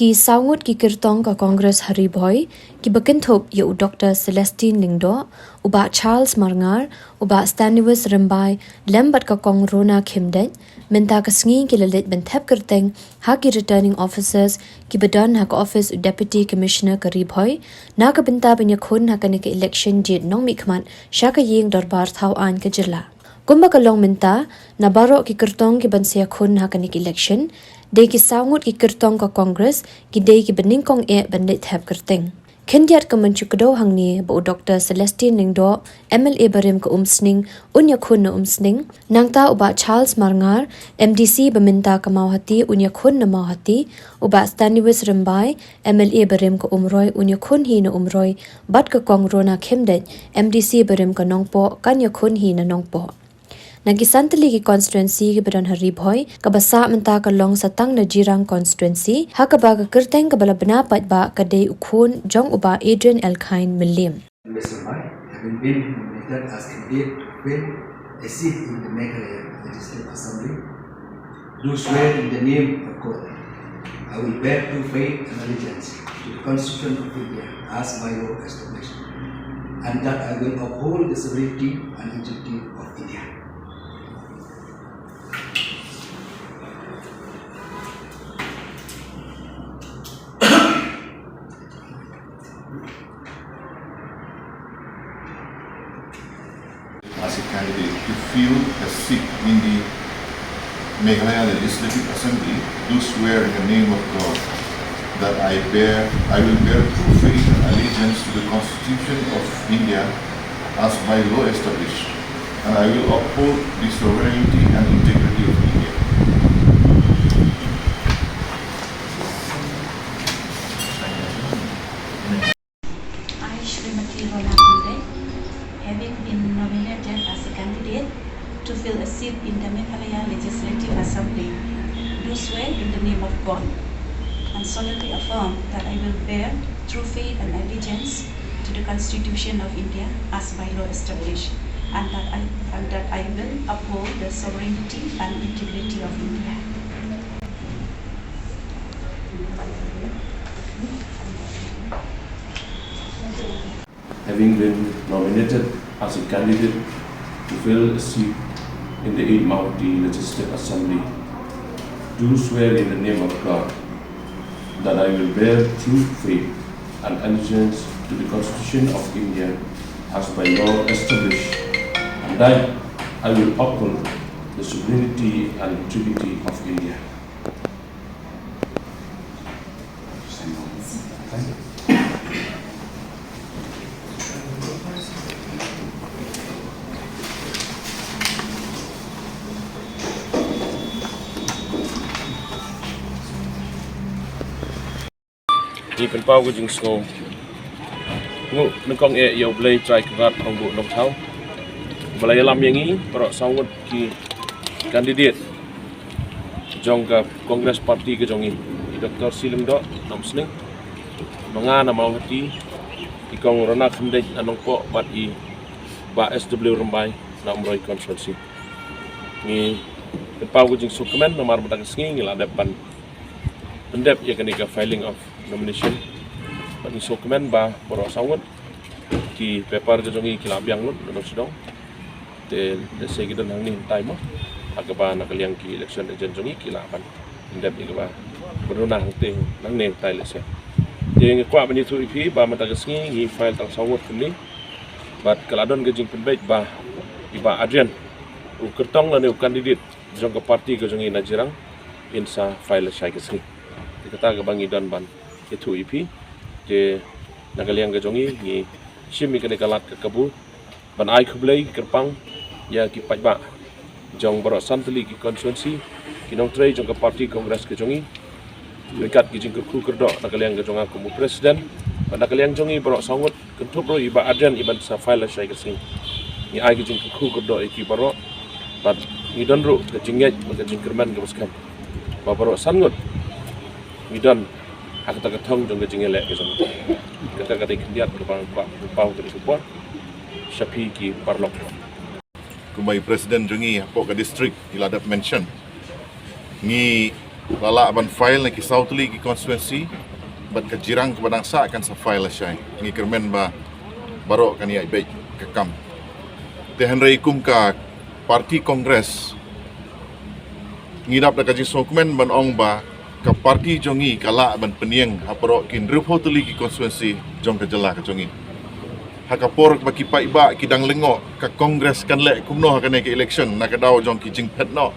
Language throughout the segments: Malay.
ki saungut ki Kyrtong ka Kongres hari boy ki bakentop ya Dr. Celestine Lingdo uba Charles Marngar uba Staniwas Rembai lembat ka kong Rona Kimdet minta kasngi ki Leit Thep Kyrteng ha ki returning officers ki badan ha ka office deputy commissioner ka riboy na ka Bynta Khun ha ka ni ka election jit nong mikman shaka ying darbar thau an ka jirla kumba ka long minta na baro ki Kyrtong ki bansia khun ha ka ni ka election Dei ki saungut ki Kyrtong ka Congress ki dei ki Nyngkong bandit Thep Kyrteng. Kendiat ka mencukdo hang ni bo Dr. Celestine Lingdo MLA barim ka umsning unya khun na umsning nangta uba Charles Marngar MDC baminta ka mauhati unya khun na mauhati uba Staniwas Rembai MLA barim ka umroy unya khun hi na umroy bat ka kong Rona Kimdet MDC barim ka nongpo kanya khun hi na nongpo. Nagisantali ki constituency ki badan hari boy kabasa menta ka long satang na jirang constituency hakaba ka Kyrteng ka balabna pat ba ka dei ukhun jong uba Adrian Elkine Milim. Having been nominated as candidate to fill a seat in the Meghalaya Legislative Assembly, do swear in the name of God. I will bear true faith and allegiance to the Constitution of India as by law established, and that I will uphold the sovereignty and integrity of India. As a candidate to fill a seat in the Meghalaya Legislative Assembly, do swear in the name of God that I will bear true faith and allegiance to the Constitution of India as by law established, and I will uphold the sovereignty and integrity of India. Having been nominated as a candidate to fill a seat in the Meghalaya Legislative Assembly, do swear in the name of God and solemnly affirm that I will bear true faith and allegiance to the Constitution of India as by law established, and that I will uphold the sovereignty and integrity of India. Having been nominated as a candidate to fill a seat in the 8th Mounty Legislative Assembly, do swear in the name of God that I will bear true faith and allegiance to the Constitution of India as by law established, and that I will uphold the sovereignty and integrity of India. Di pen pau ke jing sko ngu Nyngkong yo blai trai krat ong bu nok thau balai lam yang i pro saungut ki candidate jong ka Congress party ke jong i Dr. Silim do nom sning manga na mau hati i kong Rona Kimdet anong po bat i ba SW Rembai na umroy constituency ni pen pau ke jing so comment nomor batang sngi ngila depan pendep ya kenika filing of nomination bagi dokumen ba poro sawat ki paper jongi ki labiang lut no sidong te se gidan hang ni time agaba nakaliang ki election agent jongi ki laban indep igaba beruna hangte nang ne tai lese te ngi kwa bani tu ipi ba mata gasngi ngi file tang sawat kini bat kaladon gajing penbait ba iba Adrian u Kyrtong la ne candidate jong ka party ka jongi najirang insa file sai gasngi kata ga bangi dan ban itu ipi je nagaliang ga jongi ni shimi kene kalat ka kabu ban ai khublei kerpang ya ki pajba jong baro santli ki constituency ki nong trei jong ka party congress ka jongi dekat ki jing ku kerdo nagaliang ga jonga kumu president ban nagaliang jongi baro sangut kentup ro iba Adrian iban sa file sai ka sing ni ai ki jing ku kerdo ki baro bat ni don ro ka jinget ka jing kerman ga baskan ba baro sangut Midan aku tak ketong jong gajing elek ke sana. Kita kata kendiat ke bang pau ke support. Shapi ki parlok. Kumai Presiden jongi po ka district iladap mention ngi lala ban file ki Southly ki constituency bat ka jirang ka badang sa kan sa file siya ngi kermen ba baro kan ya baik ka kam te henry kum ka parti kongres ngidap da ka ji sokmen ban ong ba ka parti jongi kala ban peniang hapro kin Southly ki constituency jong ka jela ka jongi hakapor ba ki paiba ki dang lengo ka kongres kan le kumno ka ke election na ka daw jong ki jing pet no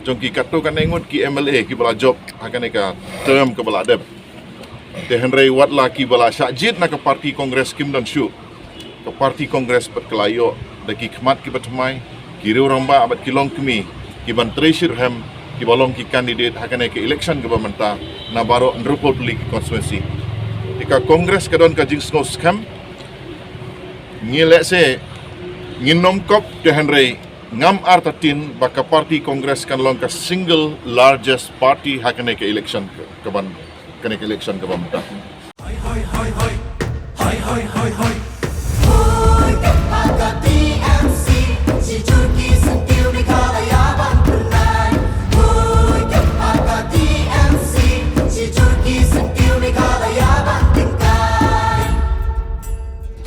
jong ki katu kan engot ki MLA ki bala job hakane ka term ka bala deb te henry watla ki bala syajit na ka parti kongres kim dan shu ka parti kongres pat kelayo da ki khmat ki batmai ki ramba abat ki long kmi ki ban treasure hem ki balong ki candidate hakane ke election ka bamanta na baro Southly ki constituency tika kongres ka don ka jing snow scam ngilek se nginom kop te henry ngam artatin baka parti kongres kan long ka single largest party hakane ke election ka ban kane ke election ka bamta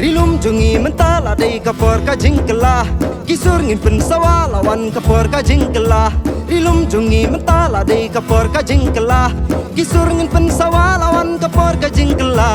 Rilum jungi mentala dei kapor ka jingkela kisur ngin pensawa lawan kapor ka jingkela Rilum jungi mentala dei kapor ka jingkela kisur ngin pensawa lawan kapor ka jingkela